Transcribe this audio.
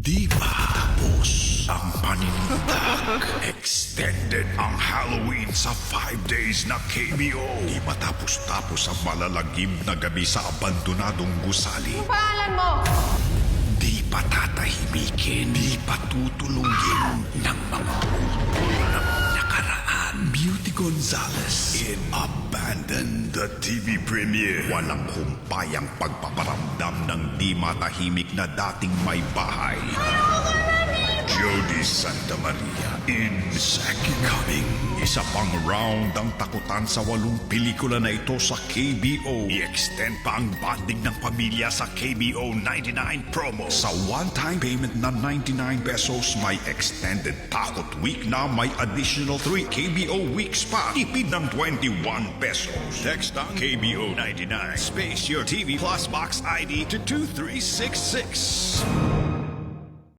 Di pa tapos ang panindak. Extended ang Halloween sa 5 days na KBO. Di matapos-tapos ang malalagim na gabi sa abandonadong gusali. Ang pangalan mo? Di pa tatahimikin. Di pa tutulungin ng mga multo ng nakaraan. Beauty Gonzales in Abandon the TV premiere. Walang humpayang pagpaparamdam ng di matahimik na dating may bahay. Jody Santa Maria in Second Coming. Isa pang round ang takutan sa 8 pelikula na ito sa KBO. I-extend pa ang bonding ng pamilya sa KBO 99 promo. Sa one-time payment na 99 pesos, may extended Takot Week na may additional 3 KBO weeks pa. Tipid ng 21 pesos. Text ang KBO 99. Space your TV Plus Box ID to 2366.